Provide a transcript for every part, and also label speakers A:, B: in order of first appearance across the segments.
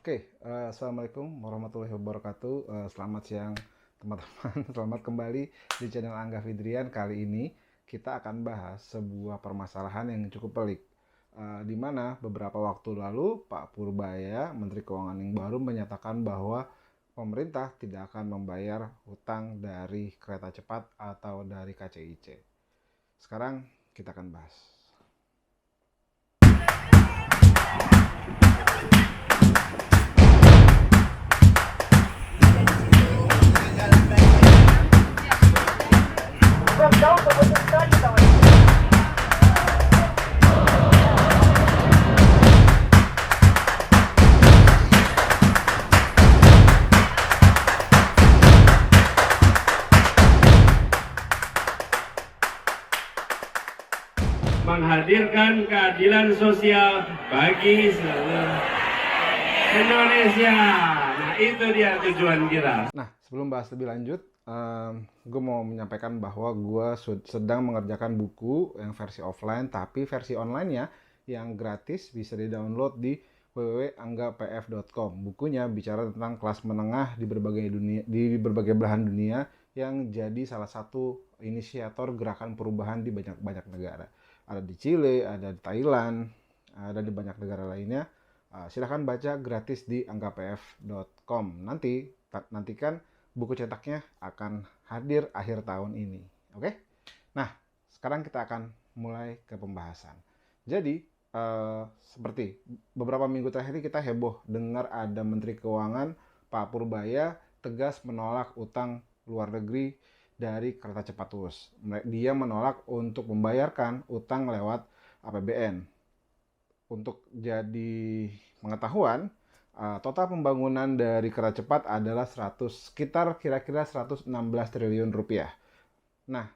A: Assalamualaikum warahmatullahi wabarakatuh. Selamat siang teman-teman. Selamat kembali di channel Angga Fidrian. Kali ini kita akan bahas sebuah permasalahan yang cukup pelik. Di mana beberapa waktu lalu Pak Purbaya, Menteri Keuangan yang baru, menyatakan bahwa pemerintah tidak akan membayar hutang dari kereta cepat atau dari KCIC. Sekarang kita akan bahas.
B: Menghadirkan keadilan sosial bagi seluruh Indonesia. Nah, itu dia tujuan kita.
A: Nah, sebelum bahas lebih lanjut, gue mau menyampaikan bahwa gue sedang mengerjakan buku yang versi offline, tapi versi online-nya yang gratis bisa di-download di www.anggapf.com. Bukunya bicara tentang kelas menengah di berbagai belahan dunia yang jadi salah satu inisiator gerakan perubahan di banyak negara. Ada di Chile, ada di Thailand, ada di banyak negara lainnya. Silahkan baca gratis di anggapf.com. Nantikan buku cetaknya akan hadir akhir tahun ini. Oke? Nah, sekarang kita akan mulai ke pembahasan. Jadi, seperti beberapa minggu terakhir ini kita heboh dengar ada Menteri Keuangan Pak Purbaya tegas menolak utang luar negeri dari kereta cepat TWUS. Dia menolak untuk membayarkan utang lewat APBN. Untuk jadi pengetahuan, total pembangunan dari kereta cepat adalah sekitar kira-kira 116 triliun rupiah. Nah,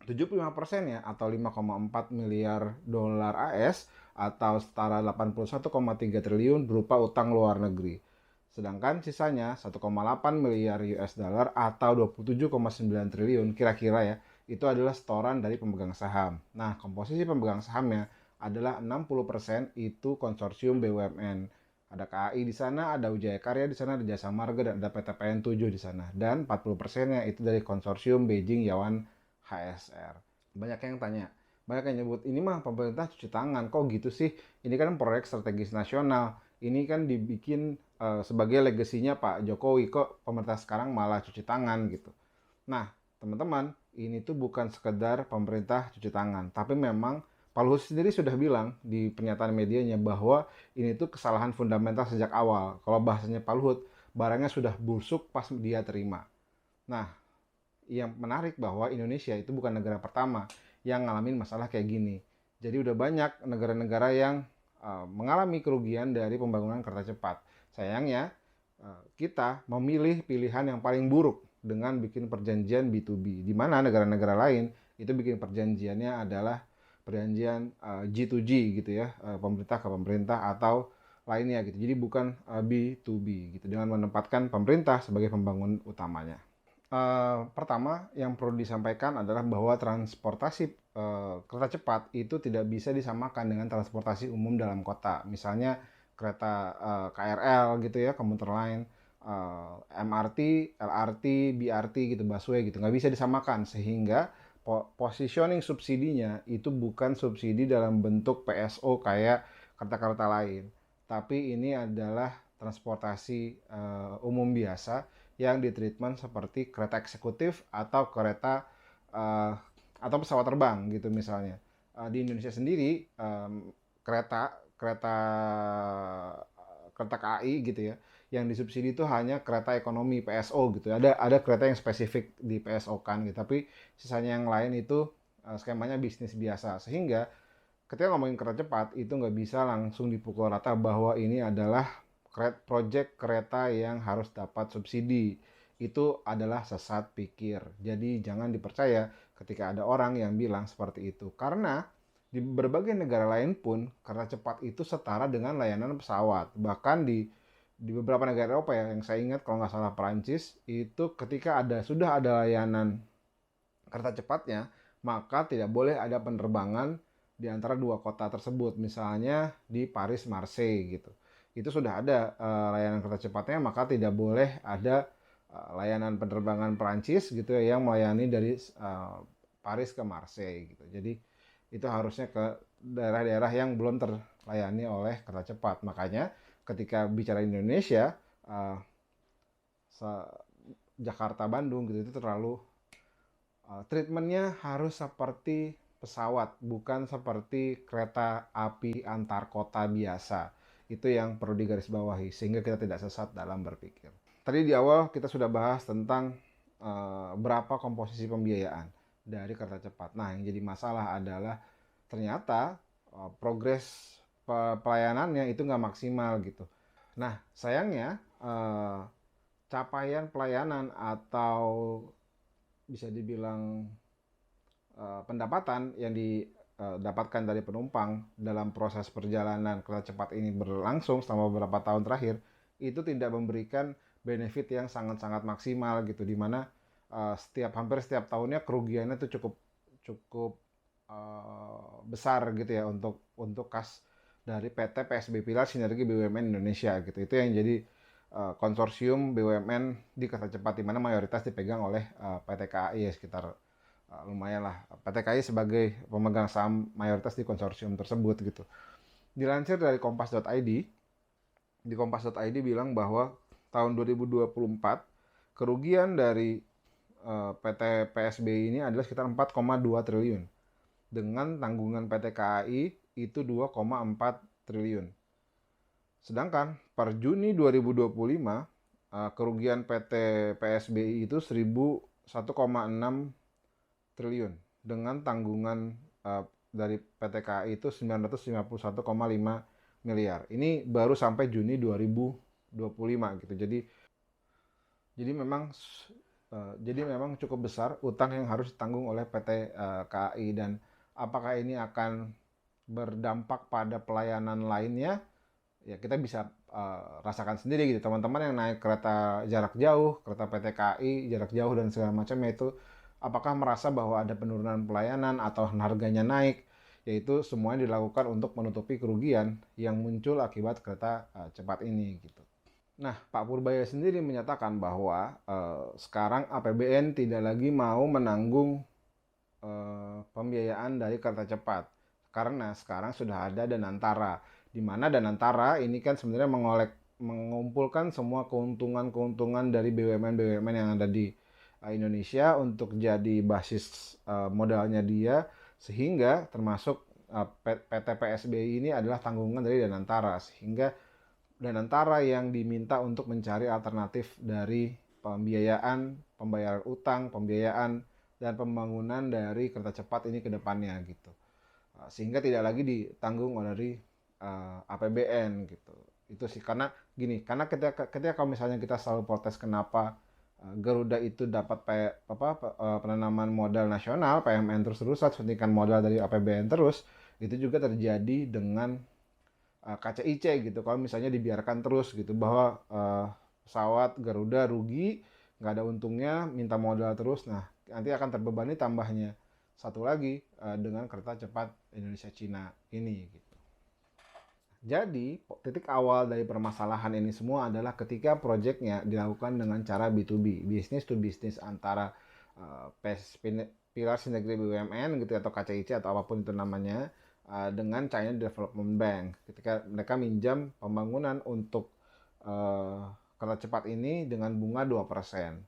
A: 75%-nya atau 5,4 miliar dolar AS atau setara 81,3 triliun berupa utang luar negeri. Sedangkan sisanya 1,8 miliar US dollar atau 27,9 triliun kira-kira ya, itu adalah setoran dari pemegang saham. Nah, komposisi pemegang sahamnya adalah 60% itu konsorsium BUMN. Ada KAI di sana, ada Wijaya Karya di sana, ada Jasa Marga, dan ada PTPN 7 di sana. Dan 40%-nya itu dari konsorsium Beijing Yaohan HSR. Banyak yang tanya, banyak yang nyebut, ini mah pemerintah cuci tangan, kok gitu sih? Ini kan proyek strategis nasional. Ini kan dibikin sebagai legasinya Pak Jokowi, kok pemerintah sekarang malah cuci tangan gitu. Nah, teman-teman, ini tuh bukan sekedar pemerintah cuci tangan, tapi memang Pak Luhut sendiri sudah bilang di pernyataan medianya bahwa ini tuh kesalahan fundamental sejak awal. Kalau bahasanya Pak Luhut, barangnya sudah busuk pas dia terima. Nah, yang menarik bahwa Indonesia itu bukan negara pertama yang ngalamin masalah kayak gini. Jadi udah banyak negara-negara yang mengalami kerugian dari pembangunan kereta cepat. Sayangnya kita memilih pilihan yang paling buruk dengan bikin perjanjian B2B, di mana negara-negara lain itu bikin perjanjiannya adalah perjanjian G2G gitu ya, pemerintah ke pemerintah atau lainnya gitu. Jadi bukan B2B gitu, dengan menempatkan pemerintah sebagai pembangun utamanya. Pertama yang perlu disampaikan adalah bahwa transportasi kereta cepat itu tidak bisa disamakan dengan transportasi umum dalam kota. Misalnya kereta KRL gitu ya, komuter lain, MRT, LRT, BRT gitu, busway gitu, nggak bisa disamakan, sehingga positioning subsidinya itu bukan subsidi dalam bentuk PSO kayak kereta-kereta lain, tapi ini adalah transportasi umum biasa yang ditreatment seperti kereta eksekutif atau kereta atau pesawat terbang gitu misalnya. Di Indonesia sendiri kereta kereta kereta KAI gitu ya, yang disubsidi itu hanya kereta ekonomi PSO gitu. Ada kereta yang spesifik di PSO kan gitu, tapi sisanya yang lain itu skemanya bisnis biasa. Sehingga ketika ngomongin kereta cepat itu nggak bisa langsung dipukul rata bahwa ini adalah proyek kereta yang harus dapat subsidi. Itu adalah sesat pikir. Jadi jangan dipercaya ketika ada orang yang bilang seperti itu. Karena di berbagai negara lain pun kereta cepat itu setara dengan layanan pesawat. Bahkan di beberapa negara Eropa ya, yang saya ingat kalau nggak salah Perancis, itu ketika sudah ada layanan kereta cepatnya, maka tidak boleh ada penerbangan di antara dua kota tersebut, misalnya di Paris Marseille gitu. itu sudah ada layanan kereta cepatnya, maka tidak boleh ada layanan penerbangan Perancis gitu ya yang melayani dari Paris ke Marseille gitu. Jadi itu harusnya ke daerah-daerah yang belum terlayani oleh kereta cepat. Makanya ketika bicara Indonesia, uh, Jakarta Bandung gitu itu terlalu treatmentnya harus seperti pesawat, bukan seperti kereta api antar kota biasa. Itu yang perlu digarisbawahi sehingga kita tidak sesat dalam berpikir. Tadi di awal kita sudah bahas tentang berapa komposisi pembiayaan dari kereta cepat. Nah, yang jadi masalah adalah ternyata progres pelayanannya itu nggak maksimal gitu. Nah, sayangnya capaian pelayanan atau bisa dibilang pendapatan yang didapatkan dari penumpang dalam proses perjalanan kereta cepat ini berlangsung selama beberapa tahun terakhir itu tidak memberikan benefit yang sangat-sangat maksimal gitu, dimana hampir setiap tahunnya kerugiannya itu cukup besar gitu ya untuk kas dari PT PSB Pilar Sinergi BUMN Indonesia gitu. Itu yang jadi konsorsium BUMN di kereta cepat di mana mayoritas dipegang oleh PT KAI ya, sekitar lumayan lah PT KAI sebagai pemegang saham mayoritas di konsorsium tersebut gitu. Dilansir dari kompas.id, di kompas.id bilang bahwa tahun 2024 kerugian dari PT PSBI ini adalah sekitar 4,2 triliun dengan tanggungan PT KAI itu 2,4 triliun. Sedangkan per Juni 2025 kerugian PT PSBI itu 1,6 triliun dengan tanggungan dari PT KAI itu 951,5 miliar. Ini baru sampai Juni 2025 gitu. Jadi memang cukup besar utang yang harus ditanggung oleh PT KAI, dan apakah ini akan berdampak pada pelayanan lainnya? Ya kita bisa rasakan sendiri gitu. Teman-teman yang naik kereta jarak jauh, kereta PT KAI jarak jauh dan segala macamnya itu, apakah merasa bahwa ada penurunan pelayanan atau harganya naik? Yaitu semuanya dilakukan untuk menutupi kerugian yang muncul akibat kereta cepat ini gitu. Nah, Pak Purbaya sendiri menyatakan bahwa sekarang APBN tidak lagi mau menanggung pembiayaan dari kereta cepat karena sekarang sudah ada Danantara, di mana Danantara ini kan sebenarnya mengumpulkan semua keuntungan dari BUMN-BUMN yang ada di Indonesia untuk jadi basis modalnya dia, sehingga termasuk PT PSBI ini adalah tanggungan dari Danantara, sehingga Danantara yang diminta untuk mencari alternatif dari pembayaran utang, pembiayaan dan pembangunan dari kereta cepat ini ke depannya gitu. Sehingga tidak lagi ditanggung dari APBN gitu. Itu sih karena ketika kalau misalnya kita selalu protes kenapa Garuda itu dapat penanaman modal nasional PMN terus-terusan, suntikan modal dari APBN terus, itu juga terjadi dengan KCIC gitu. Kalau misalnya dibiarkan terus gitu bahwa pesawat Garuda rugi, nggak ada untungnya, minta modal terus, nah nanti akan terbebani tambahnya satu lagi dengan kereta cepat Indonesia Cina ini gitu. Jadi titik awal dari permasalahan ini semua adalah ketika proyeknya dilakukan dengan cara B2B, business to business, antara Pilar Sinergi BUMN gitu atau KCIC atau apapun itu namanya dengan China Development Bank. Ketika mereka minjam pembangunan untuk kereta cepat ini dengan bunga 2%.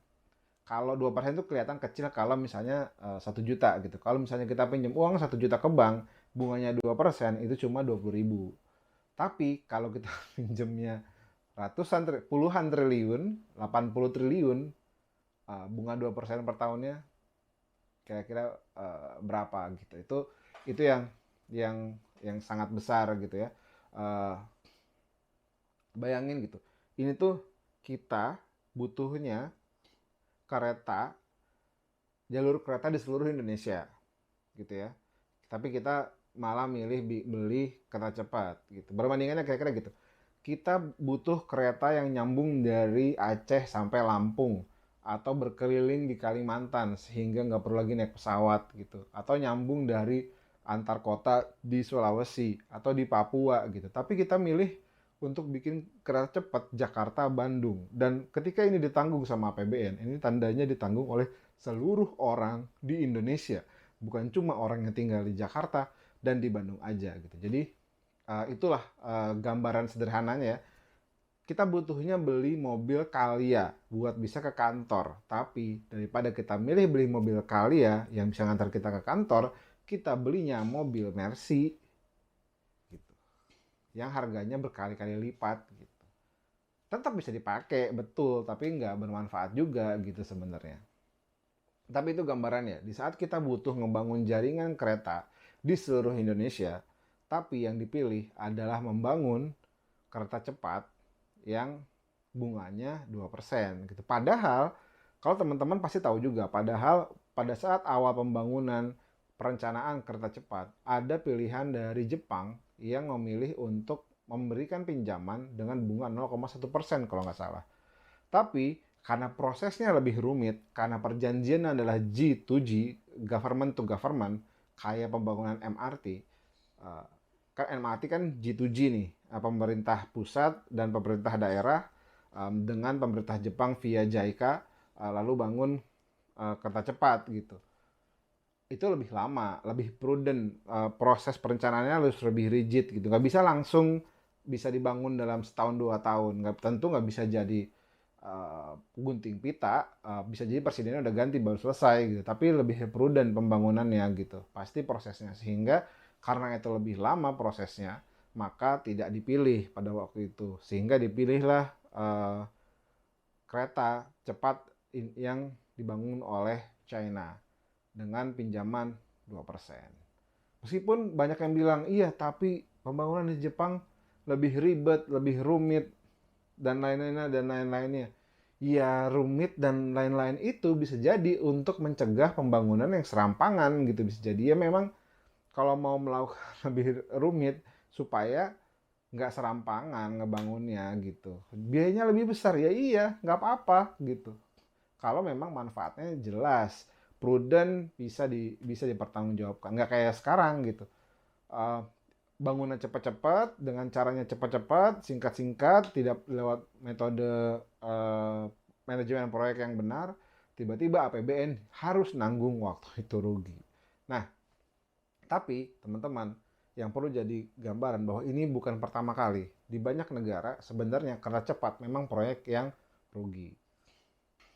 A: Kalau 2% itu kelihatan kecil kalau misalnya 1 juta gitu. Kalau misalnya kita pinjam uang 1 juta ke bank, bunganya 2% itu cuma 20.000. Tapi kalau kita pinjamnya puluhan triliun, 80 triliun, bunga 2% per tahunnya kira-kira berapa gitu. Itu yang sangat besar gitu ya. Bayangin gitu. Ini tuh kita butuhnya jalur kereta di seluruh Indonesia gitu ya, tapi kita malah milih beli kereta cepat gitu. Perbandingannya kira-kira gitu, kita butuh kereta yang nyambung dari Aceh sampai Lampung atau berkeliling di Kalimantan sehingga nggak perlu lagi naik pesawat gitu, atau nyambung dari antar kota di Sulawesi atau di Papua gitu, tapi kita milih untuk bikin kereta cepat Jakarta-Bandung. Dan ketika ini ditanggung sama APBN, ini tandanya ditanggung oleh seluruh orang di Indonesia. Bukan cuma orang yang tinggal di Jakarta dan di Bandung aja gitu. Jadi itulah gambaran sederhananya ya. Kita butuhnya beli mobil Calya buat bisa ke kantor. Tapi daripada kita milih beli mobil Calya yang bisa ngantar kita ke kantor, kita belinya mobil Mercy gitu. Yang harganya berkali-kali lipat gitu. Tetap bisa dipakai, betul, tapi nggak bermanfaat juga gitu sebenarnya. Tapi itu gambarannya. Di saat kita butuh ngebangun jaringan kereta di seluruh Indonesia, tapi yang dipilih adalah membangun kereta cepat yang bunganya 2% gitu. Padahal kalau teman-teman pasti tahu juga, padahal pada saat awal pembangunan perencanaan kereta cepat, ada pilihan dari Jepang yang memilih untuk memberikan pinjaman dengan bunga 0,1% kalau nggak salah. Tapi karena prosesnya lebih rumit, karena perjanjian adalah G to G, government to government, kayak pembangunan MRT, kan MRT kan G to G nih, pemerintah pusat dan pemerintah daerah dengan pemerintah Jepang via JICA, lalu bangun kereta cepat gitu. Itu lebih lama, lebih prudent, proses perencanaannya harus lebih rigid gitu. Nggak bisa langsung bisa dibangun dalam setahun 2 tahun. Tentu nggak bisa jadi gunting pita, bisa jadi presidennya udah ganti baru selesai gitu. Tapi lebih prudent pembangunannya gitu. Pasti prosesnya, sehingga karena itu lebih lama prosesnya, maka tidak dipilih pada waktu itu. Sehingga dipilihlah kereta cepat yang dibangun oleh China dengan pinjaman 2%. Meskipun banyak yang bilang, iya tapi pembangunan di Jepang lebih ribet, lebih rumit, dan lain-lainnya. Ya rumit dan lain-lain itu bisa jadi untuk mencegah pembangunan yang serampangan gitu. Bisa jadi ya memang kalau mau melakukan lebih rumit supaya nggak serampangan ngebangunnya gitu. Biayanya lebih besar, ya iya nggak apa-apa gitu. Kalau memang manfaatnya jelas, prudent, bisa dipertanggungjawabkan. Nggak kayak sekarang gitu. Uh, Bangunan cepat-cepat dengan caranya cepat-cepat, singkat-singkat, tidak lewat metode manajemen proyek yang benar, tiba-tiba APBN harus nanggung waktu itu rugi. Nah, tapi teman-teman yang perlu jadi gambaran bahwa ini bukan pertama kali. Di banyak negara sebenarnya kereta cepat memang proyek yang rugi.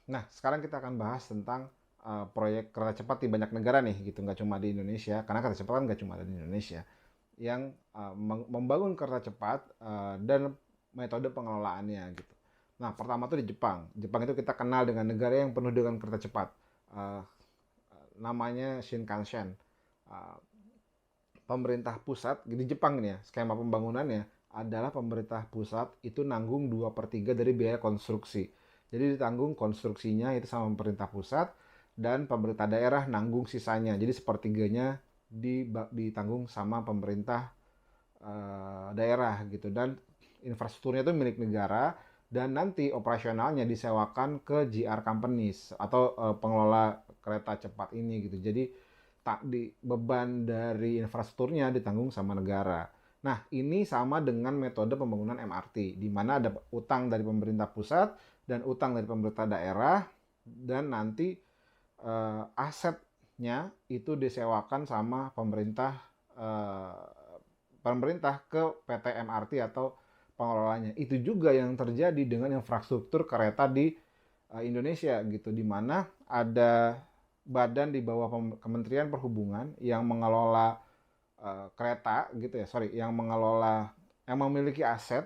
A: Nah, sekarang kita akan bahas tentang proyek kereta cepat di banyak negara nih, gitu. Nggak cuma di Indonesia, karena kereta cepat kan nggak cuma ada di Indonesia. Yang membangun kereta cepat dan metode pengelolaannya, gitu. Nah, pertama tuh di Jepang. Jepang itu kita kenal dengan negara yang penuh dengan kereta cepat. Namanya Shinkansen. Pemerintah pusat di Jepang nih ya, skema pembangunannya adalah pemerintah pusat itu nanggung 2/3 dari biaya konstruksi. Jadi ditanggung konstruksinya itu sama pemerintah pusat, dan pemerintah daerah nanggung sisanya. Jadi sepertiganya ditanggung sama pemerintah daerah gitu. Dan infrastrukturnya itu milik negara, dan nanti operasionalnya disewakan ke JR companies atau pengelola kereta cepat ini gitu. Jadi beban dari infrastrukturnya ditanggung sama negara. Nah, ini sama dengan metode pembangunan MRT, di mana ada utang dari pemerintah pusat dan utang dari pemerintah daerah, dan nanti asetnya itu disewakan sama pemerintah ke PT MRT atau pengelolanya. Itu juga yang terjadi dengan infrastruktur kereta di Indonesia gitu, di mana ada badan di bawah Kementerian Perhubungan yang mengelola kereta gitu ya, yang memiliki aset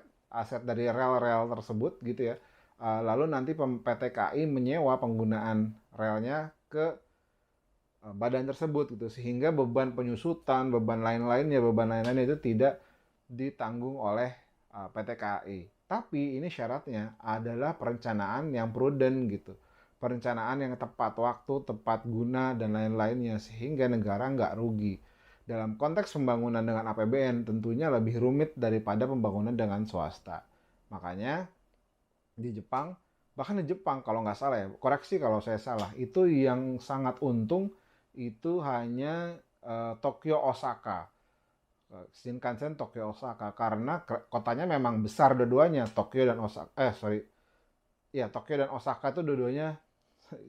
A: dari rel-rel tersebut gitu ya. Lalu nanti PT KAI menyewa penggunaan relnya ke badan tersebut gitu, sehingga beban penyusutan, beban lain-lainnya itu tidak ditanggung oleh PT KAI. Tapi ini syaratnya adalah perencanaan yang prudent gitu. Perencanaan yang tepat waktu, tepat guna, dan lain-lainnya, sehingga negara nggak rugi. Dalam konteks pembangunan dengan APBN tentunya lebih rumit daripada pembangunan dengan swasta. Makanya di Jepang, bahkan di Jepang kalau nggak salah ya, koreksi kalau saya salah, itu yang sangat untung itu hanya Tokyo Osaka. Shinkansen Tokyo Osaka, karena kotanya memang besar dua-duanya, Tokyo dan Osaka. Tokyo dan Osaka tuh dua-duanya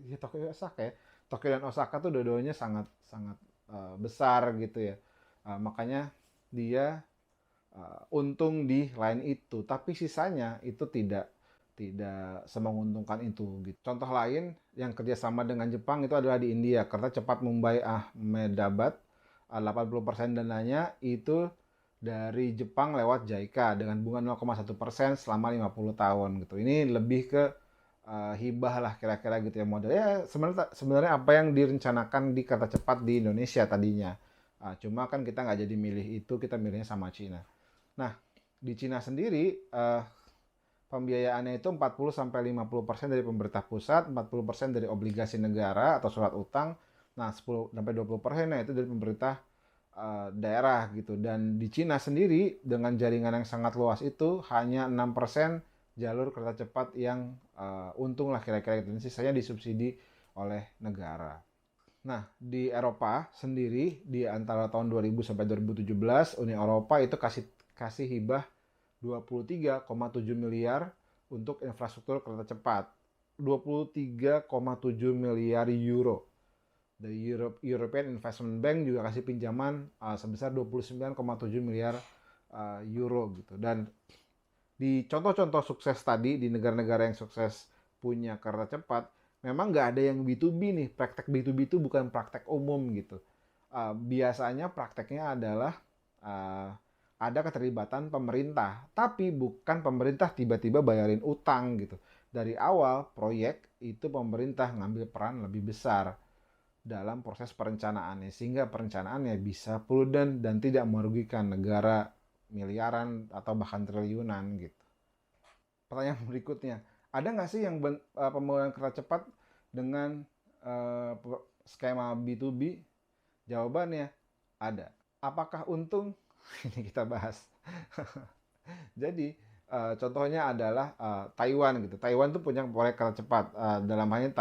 A: ya Tokyo Osaka ya. Tokyo dan Osaka tuh dua-duanya sangat sangat besar gitu ya. Makanya dia untung di line itu, tapi sisanya itu tidak semenguntungkan itu gitu. Contoh lain yang kerjasama dengan Jepang itu adalah di India. Kereta cepat Mumbai Ahmedabad, 80% dananya itu dari Jepang lewat JICA dengan bunga 0,1% selama 50 tahun gitu. Ini lebih ke hibah lah kira-kira gitu ya modelnya. Sebenarnya apa yang direncanakan di kereta cepat di Indonesia tadinya. Cuma kan kita nggak jadi milih itu, kita milihnya sama Cina. Nah, di Cina sendiri pembiayaannya itu 40-50% dari pemerintah pusat, 40% dari obligasi negara atau surat utang. Nah, 10-20% itu dari pemerintah daerah gitu. Dan di Cina sendiri dengan jaringan yang sangat luas itu hanya 6% jalur kereta cepat yang untung lah kira-kira gitu. Sisanya disubsidi oleh negara. Nah, di Eropa sendiri di antara tahun 2000 sampai 2017 Uni Eropa itu kasih hibah 23,7 miliar untuk infrastruktur kereta cepat. 23,7 miliar euro. Dari European Investment Bank juga kasih pinjaman sebesar 29,7 miliar euro gitu. Dan di contoh-contoh sukses tadi di negara-negara yang sukses punya kereta cepat, memang nggak ada yang B2B nih. Praktek B2B itu bukan praktek umum gitu. Biasanya prakteknya adalah ada keterlibatan pemerintah, tapi bukan pemerintah tiba-tiba bayarin utang gitu. Dari awal proyek itu pemerintah ngambil peran lebih besar dalam proses perencanaannya, sehingga perencanaannya bisa prudent dan tidak merugikan negara miliaran atau bahkan triliunan gitu. Pertanyaan berikutnya, ada nggak sih yang pembangunan kereta cepat dengan skema B2B? Jawabannya ada. Apakah untung? Ini kita bahas. Jadi contohnya adalah Taiwan gitu. Taiwan tuh punya proyek kereta cepat dalam hal ini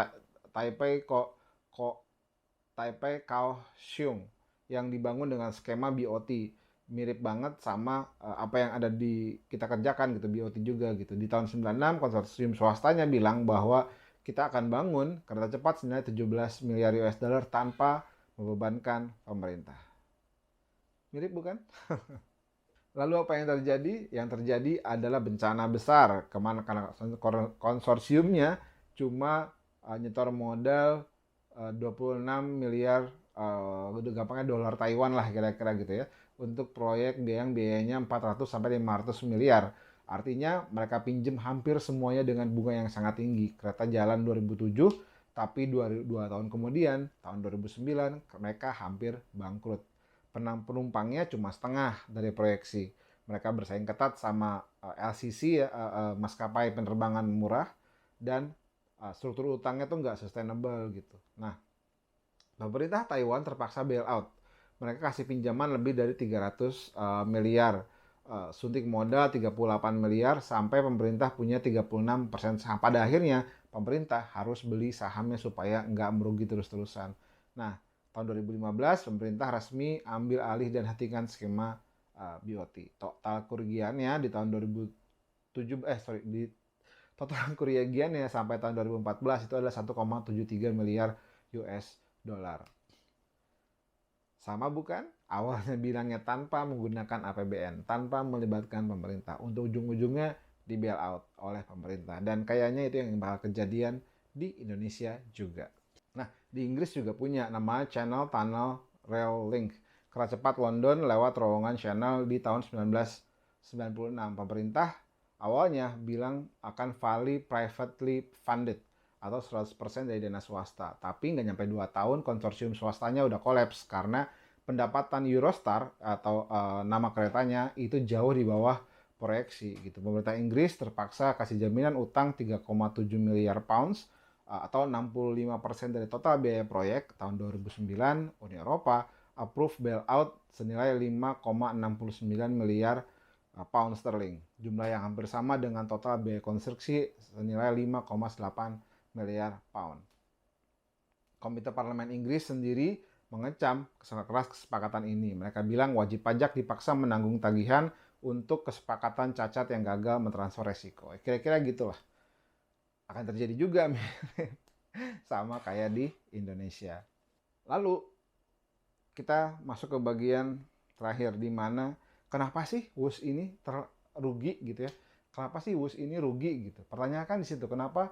A: Taipei Kaohsiung yang dibangun dengan skema BOT. Mirip banget sama apa yang ada di kita kerjakan gitu, BOT juga gitu. Di tahun 96 konsorsium swastanya bilang bahwa kita akan bangun kereta cepat senilai 17 miliar US dollar tanpa membebankan pemerintah. Mirip bukan? Lalu apa yang terjadi? Yang terjadi adalah bencana besar. Karena konsorsiumnya cuma nyetor modal 26 miliar gampangnya dolar Taiwan lah kira-kira gitu ya. Untuk proyek yang biayanya 400 sampai 500 miliar. Artinya mereka pinjam hampir semuanya dengan bunga yang sangat tinggi. Kereta jalan 2007, tapi 2 tahun kemudian, tahun 2009, mereka hampir bangkrut. Penumpangnya cuma setengah dari proyeksi. Mereka bersaing ketat sama LCC ya, maskapai penerbangan murah, dan struktur utangnya tuh nggak sustainable gitu. Nah, pemerintah Taiwan terpaksa bail out. Mereka kasih pinjaman lebih dari 300 miliar. Suntik modal 38 miliar sampai pemerintah punya 36% saham. Pada akhirnya pemerintah harus beli sahamnya supaya nggak merugi terus-terusan. Nah, tahun 2015 pemerintah resmi ambil alih dan hentikan skema BOT. Total kerugiannya di tahun 2007 di total kerugiannya sampai tahun 2014 itu adalah 1,73 miliar US dollar. Sama bukan? Awalnya bilangnya tanpa menggunakan APBN, tanpa melibatkan pemerintah. Untuk ujung-ujungnya di bail out oleh pemerintah. Dan kayaknya itu yang bakal kejadian di Indonesia juga. Nah, di Inggris juga punya nama Channel Tunnel Rail Link. Kereta cepat London lewat terowongan Channel di tahun 1996. Pemerintah awalnya bilang akan fully privately funded atau 100% dari dana swasta. Tapi nggak nyampe 2 tahun konsorsium swastanya udah kolaps karena pendapatan Eurostar atau nama keretanya itu jauh di bawah proyeksi gitu. Pemerintah Inggris terpaksa kasih jaminan utang 3,7 miliar pounds atau 65% dari total biaya proyek. Tahun 2009 Uni Eropa approve bailout senilai 5,69 miliar pound sterling. Jumlah yang hampir sama dengan total biaya konstruksi senilai 5,8 miliar pound. Komite Parlemen Inggris sendiri mengecam keras kesepakatan ini. Mereka bilang wajib pajak dipaksa menanggung tagihan untuk kesepakatan cacat yang gagal mentransfer resiko. Kira-kira gitulah. Akan terjadi juga sama kayak di Indonesia. Lalu kita masuk ke bagian terakhir, di mana kenapa sih WUS ini rugi gitu ya? Kenapa sih WUS ini rugi gitu? Pertanyaan kan di situ, kenapa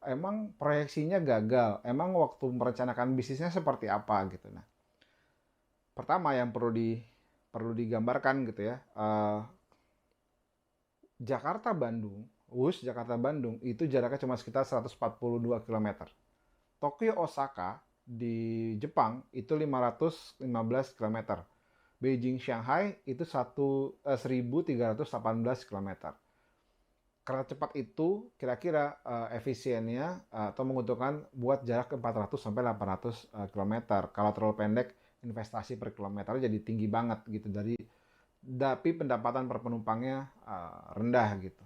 A: emang proyeksinya gagal? Emang waktu merencanakan bisnisnya seperti apa gitu? Nah, pertama yang perlu digambarkan gitu ya, Jakarta Bandung, WUS Jakarta Bandung itu jaraknya cuma sekitar 142 km. Tokyo Osaka di Jepang itu 515 km. Beijing Shanghai itu 1318 km. Kereta cepat itu kira-kira efisiennya atau menguntungkan buat jarak 400 sampai 800 km. Kalau terlalu pendek, investasi per kilometer jadi tinggi banget gitu, tapi pendapatan per penumpangnya rendah gitu.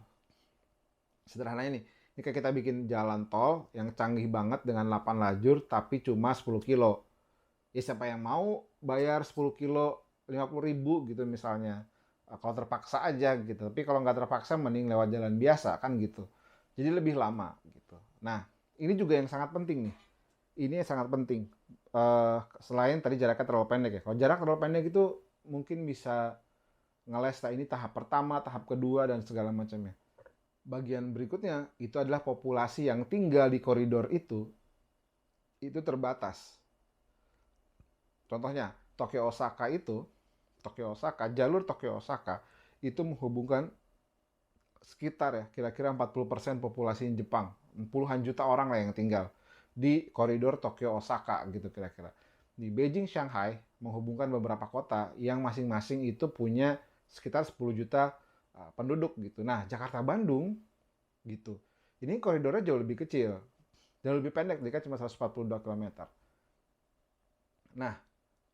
A: Sederhananya nih, ini kayak kita bikin jalan tol yang canggih banget dengan 8 lajur tapi cuma 10 kilo. Ya siapa yang mau bayar 10 kilo 50.000 gitu misalnya. Kalau terpaksa aja gitu. Tapi kalau nggak terpaksa mending lewat jalan biasa kan gitu. Jadi lebih lama gitu. Nah, ini juga yang sangat penting nih. Ini yang sangat penting. Selain tadi jaraknya terlalu pendek ya. Kalau jarak terlalu pendek itu mungkin bisa ngeles ini tahap pertama, tahap kedua, dan segala macamnya. Bagian berikutnya itu adalah populasi yang tinggal di koridor itu terbatas. Contohnya, jalur Tokyo Osaka itu menghubungkan sekitar ya kira-kira 40% populasi Jepang. Puluhan juta orang lah yang tinggal di koridor Tokyo Osaka gitu kira-kira. Di Beijing Shanghai menghubungkan beberapa kota yang masing-masing itu punya sekitar 10 juta penduduk gitu. Nah, Jakarta Bandung gitu. Ini koridornya jauh lebih kecil. Jauh lebih pendek, dia kan cuma 142 km. Nah,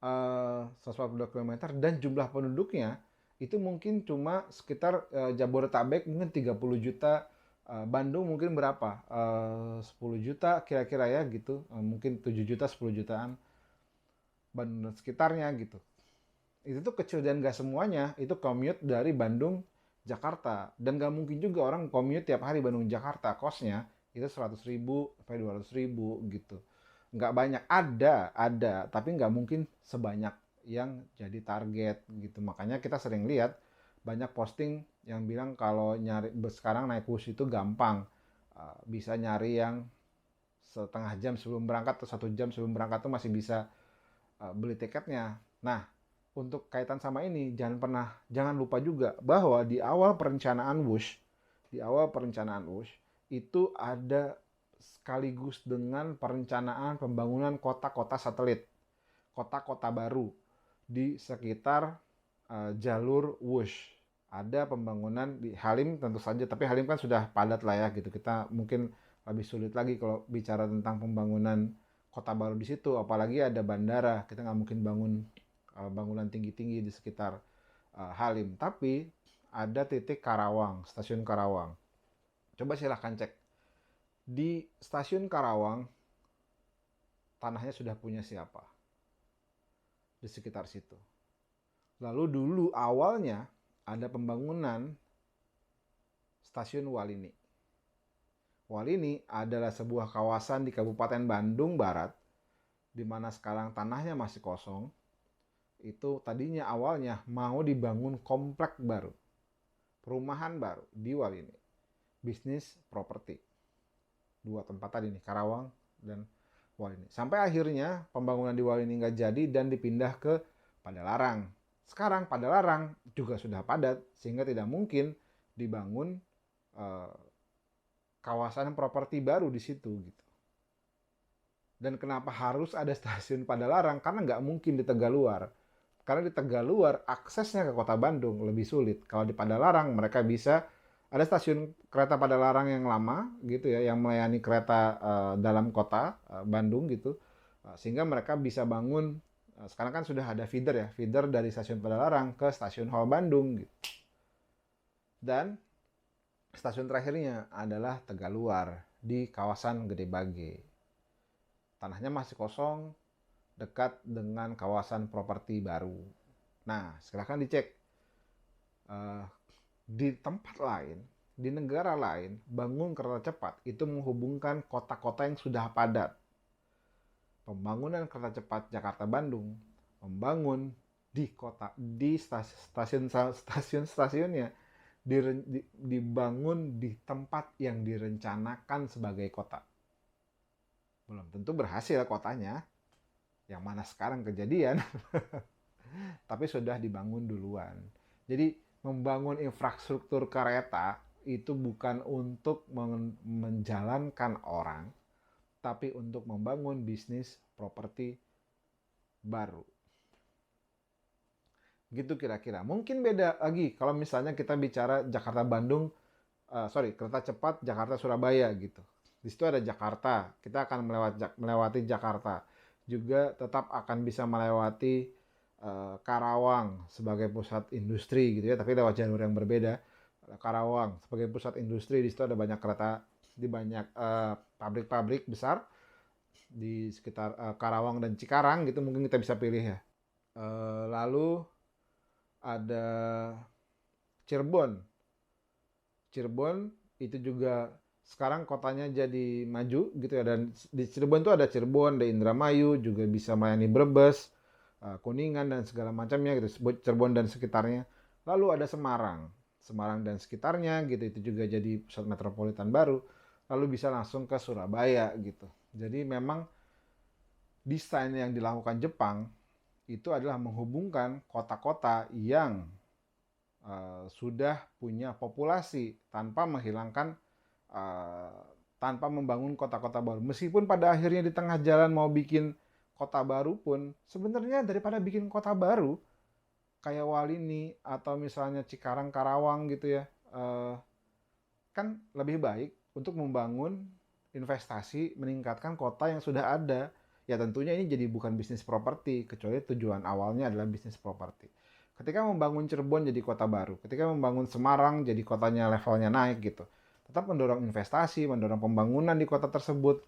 A: 142 km dan jumlah penduduknya itu mungkin cuma sekitar Jabodetabek mungkin 30 juta, Bandung mungkin berapa? 10 juta kira-kira ya gitu. Mungkin 7 juta, 10 jutaan. Bandung sekitarnya gitu. Itu tuh kecil dan gak semuanya itu commute dari Bandung Jakarta, dan gak mungkin juga orang commute tiap hari Bandung Jakarta, kosnya itu 100.000 sampai 200.000 gitu. Nggak banyak, ada tapi nggak mungkin sebanyak yang jadi target gitu. Makanya kita sering lihat banyak posting yang bilang kalau nyari sekarang naik bus itu gampang. Bisa nyari yang setengah jam sebelum berangkat atau 1 jam sebelum berangkat tuh masih bisa beli tiketnya. Nah, untuk kaitan sama ini jangan lupa juga bahwa di awal perencanaan WUSH itu ada sekaligus dengan perencanaan pembangunan kota-kota satelit, kota-kota baru di sekitar jalur WUSH. Ada pembangunan di Halim tentu saja, tapi Halim kan sudah padat lah ya gitu. Kita mungkin lebih sulit lagi kalau bicara tentang pembangunan kota baru di situ, apalagi ada bandara. Kita nggak mungkin bangun bangunan tinggi-tinggi di sekitar Halim. Tapi ada titik Karawang, stasiun Karawang. Coba silahkan cek. Di stasiun Karawang, tanahnya sudah punya siapa? Di sekitar situ. Lalu dulu awalnya ada pembangunan stasiun Walini. Walini adalah sebuah kawasan di Kabupaten Bandung Barat, di mana sekarang tanahnya masih kosong. Itu tadinya awalnya mau dibangun komplek baru, perumahan baru di Walini, bisnis properti. 2 tempat tadi nih, Karawang dan Walini. Sampai akhirnya pembangunan di Walini nggak jadi dan dipindah ke Padalarang. Sekarang Padalarang juga sudah padat sehingga tidak mungkin dibangun kawasan properti baru di situ gitu. Dan kenapa harus ada stasiun Padalarang? Karena nggak mungkin di Tegaluar. Karena di Tegaluar aksesnya ke kota Bandung lebih sulit. Kalau di Padalarang mereka bisa ada stasiun kereta Padalarang yang lama gitu ya, yang melayani kereta dalam kota Bandung gitu, sehingga mereka bisa bangun. Sekarang kan sudah ada feeder dari stasiun Padalarang ke stasiun Hall Bandung gitu. Dan stasiun terakhirnya adalah Tegaluar di kawasan Gede Bage. Tanahnya masih kosong dekat dengan kawasan properti baru. Nah, silahkan dicek. Di tempat lain, di negara lain, bangun kereta cepat itu menghubungkan kota-kota yang sudah padat. Pembangunan kereta cepat Jakarta-Bandung membangun di stasiun-stasiunnya dibangun di tempat yang direncanakan sebagai kota. Belum tentu berhasil kotanya, yang mana sekarang kejadian, tapi sudah dibangun duluan. Jadi membangun infrastruktur kereta itu bukan untuk menjalankan orang, tapi untuk membangun bisnis properti baru. Gitu kira-kira. Mungkin beda lagi kalau misalnya kita bicara Jakarta-Bandung, kereta cepat Jakarta-Surabaya gitu. Di situ ada Jakarta, kita akan melewati Jakarta. Juga tetap akan bisa melewati Karawang sebagai pusat industri gitu ya, tapi lewat jalur yang berbeda. Karawang sebagai pusat industri, di situ ada banyak kereta, di banyak pabrik-pabrik besar di sekitar Karawang dan Cikarang gitu, mungkin kita bisa pilih ya. Lalu ada Cirebon. Cirebon itu juga sekarang kotanya jadi maju gitu ya, dan di Cirebon itu ada Cirebon, ada Indramayu, juga bisa melayani Brebes, Kuningan dan segala macamnya gitu, Cirebon dan sekitarnya. Lalu ada Semarang dan sekitarnya gitu, itu juga jadi pusat metropolitan baru. Lalu bisa langsung ke Surabaya gitu. Jadi memang desain yang dilakukan Jepang itu adalah menghubungkan kota-kota yang sudah punya populasi tanpa menghilangkan, tanpa membangun kota-kota baru. Meskipun pada akhirnya di tengah jalan mau bikin kota baru pun, sebenarnya daripada bikin kota baru kayak Walini atau misalnya Cikarang, Karawang gitu ya, kan lebih baik untuk membangun investasi, meningkatkan kota yang sudah ada. Ya tentunya ini jadi bukan bisnis properti, kecuali tujuan awalnya adalah bisnis properti. Ketika membangun Cirebon jadi kota baru, ketika membangun Semarang jadi kotanya levelnya naik gitu, tetap mendorong investasi, mendorong pembangunan di kota tersebut,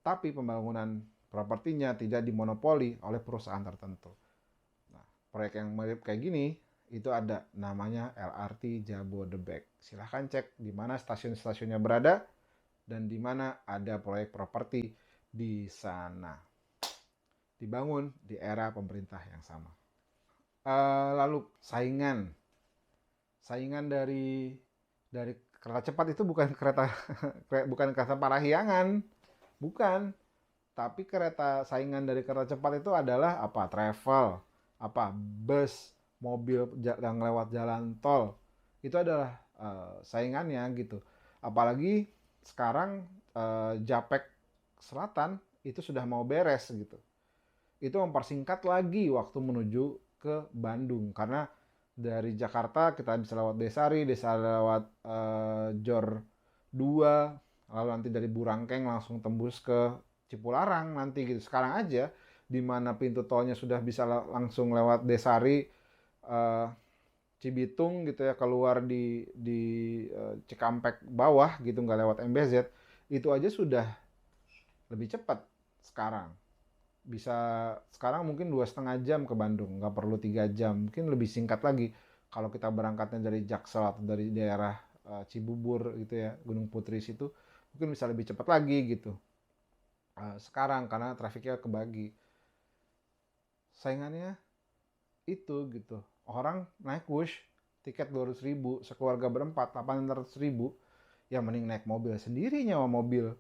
A: tapi pembangunan propertinya tidak dimonopoli oleh perusahaan tertentu. Nah, proyek yang mirip kayak gini itu ada namanya LRT Jabodebek. Silahkan cek di mana stasiun-stasiunnya berada dan di mana ada proyek properti di sana. Dibangun di era pemerintah yang sama. Lalu saingan dari kereta cepat itu bukan kereta Parahyangan, bukan. Tapi saingan dari kereta cepat itu adalah apa? Travel, bus, mobil yang lewat jalan tol. Itu adalah saingannya gitu. Apalagi sekarang Japek Selatan itu sudah mau beres gitu. Itu mempersingkat lagi waktu menuju ke Bandung, karena dari Jakarta kita bisa lewat Desari lewat Jor 2, lalu nanti dari Burangkeng langsung tembus ke Cipularang nanti gitu. Sekarang aja di mana pintu tolnya sudah bisa langsung lewat Desari, Cibitung gitu ya, keluar di Cikampek bawah gitu, nggak lewat MBZ, itu aja sudah lebih cepat sekarang. Bisa sekarang mungkin 2,5 jam ke Bandung, nggak perlu 3 jam, mungkin lebih singkat lagi kalau kita berangkatnya dari Jaksel atau dari daerah Cibubur gitu ya, Gunung Putri situ, mungkin bisa lebih cepat lagi gitu sekarang karena trafiknya kebagi. Saingannya itu gitu, orang naik Wush tiket 200.000, sekeluarga berempat 800.000, ya mending naik mobil sendiri, nyawa mobil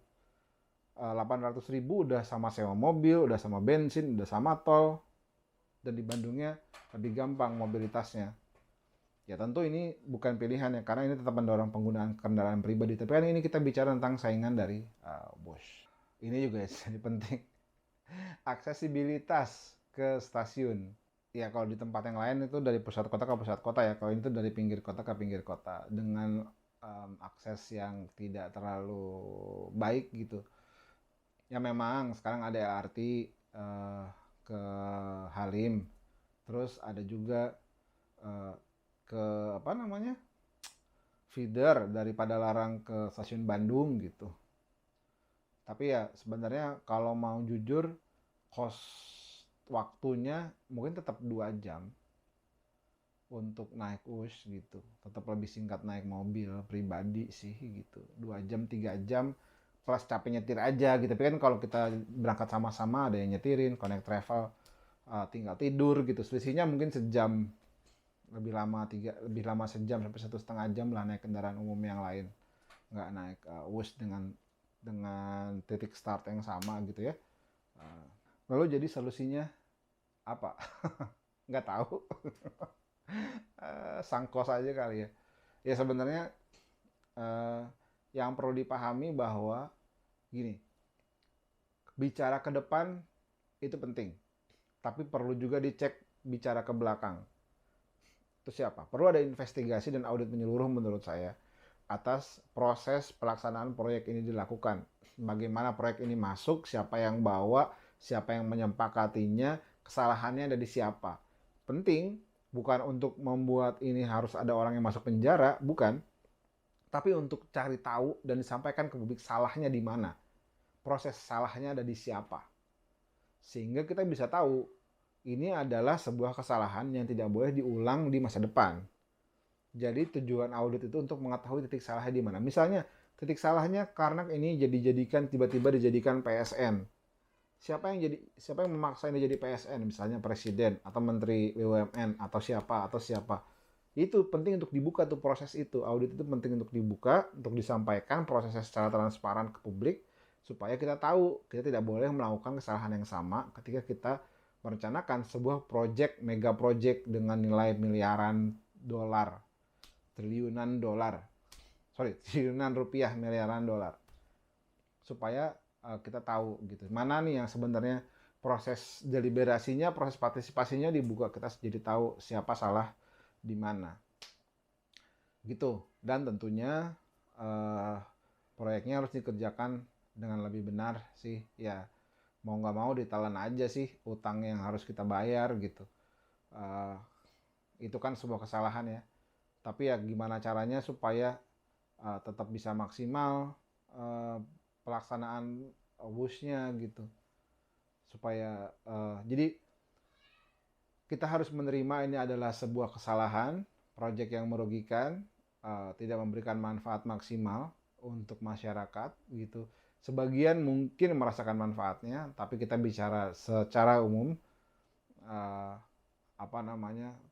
A: 800.000 udah sama sewa mobil, udah sama bensin, udah sama tol, dan di Bandungnya lebih gampang mobilitasnya. Ya tentu ini bukan pilihan ya, karena ini tetap mendorong penggunaan kendaraan pribadi. Tapi kan ini kita bicara tentang saingan dari Bosch. Ini juga jadi penting. Aksesibilitas ke stasiun. Ya kalau di tempat yang lain itu dari pusat kota ke pusat kota ya. Kalau ini tuh dari pinggir kota ke pinggir kota dengan akses yang tidak terlalu baik gitu. Ya memang sekarang ada LRT ke Halim, terus ada juga ke feeder dari Padalarang ke stasiun Bandung gitu. Tapi ya sebenarnya kalau mau jujur, cost waktunya mungkin tetap 2 jam untuk naik WUS gitu. Tetap lebih singkat naik mobil pribadi sih gitu. 2 jam, 3 jam plus capek nyetir aja gitu. Tapi kan kalau kita berangkat sama-sama ada yang nyetirin, connect travel, tinggal tidur gitu. Selisihnya mungkin sejam, lebih lama sejam sampai 1,5 jam lah naik kendaraan umum yang lain. Nggak naik WUS dengan titik start yang sama gitu ya. Lalu jadi solusinya apa? Nggak tahu. Sangkos aja kali ya. Ya sebenarnya yang perlu dipahami bahwa gini, bicara ke depan itu penting, tapi perlu juga dicek bicara ke belakang. Itu siapa? Perlu ada investigasi dan audit menyeluruh menurut saya atas proses pelaksanaan proyek ini dilakukan. Bagaimana proyek ini masuk, siapa yang bawa, siapa yang menyepakatinya, kesalahannya ada di siapa. Penting, bukan untuk membuat ini harus ada orang yang masuk penjara, bukan. Tapi untuk cari tahu dan disampaikan ke publik salahnya di mana. Proses salahnya ada di siapa. Sehingga kita bisa tahu, ini adalah sebuah kesalahan yang tidak boleh diulang di masa depan. Jadi tujuan audit itu untuk mengetahui titik salahnya di mana. Misalnya titik salahnya karena ini tiba-tiba dijadikan PSN. Siapa yang memaksa ini jadi PSN? Misalnya presiden atau menteri BUMN atau siapa. Itu penting untuk dibuka tuh proses itu. Audit itu penting untuk dibuka, untuk disampaikan prosesnya secara transparan ke publik supaya kita tahu kita tidak boleh melakukan kesalahan yang sama ketika kita merencanakan sebuah mega project dengan nilai triliunan rupiah, miliaran dolar. Supaya kita tahu gitu. Mana nih yang sebenarnya proses deliberasinya, proses partisipasinya dibuka, kita jadi tahu siapa salah di mana. Gitu. Dan tentunya proyeknya harus dikerjakan dengan lebih benar sih. Ya, mau nggak mau ditelan aja sih utang yang harus kita bayar gitu. Itu kan sebuah kesalahan ya. Tapi ya gimana caranya supaya tetap bisa maksimal pelaksanaan WUS-nya gitu. Supaya jadi kita harus menerima ini adalah sebuah kesalahan, proyek yang merugikan, tidak memberikan manfaat maksimal untuk masyarakat gitu. Sebagian mungkin merasakan manfaatnya, tapi kita bicara secara umum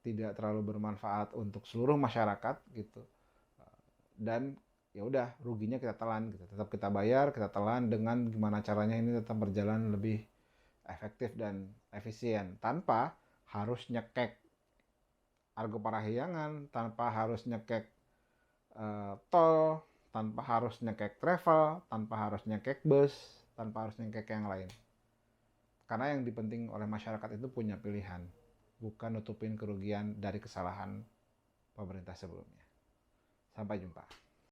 A: tidak terlalu bermanfaat untuk seluruh masyarakat gitu. Dan ya udah, ruginya kita telan gitu. Tetap kita bayar, kita telan dengan gimana caranya ini tetap berjalan lebih efektif dan efisien tanpa harus nyekek Argo Parahyangan, tanpa harus nyekek tol, tanpa harus nyekek travel, tanpa harus nyekek bus, tanpa harus nyekek yang lain. Karena yang dipenting oleh masyarakat itu punya pilihan, bukan nutupin kerugian dari kesalahan pemerintah sebelumnya. Sampai jumpa.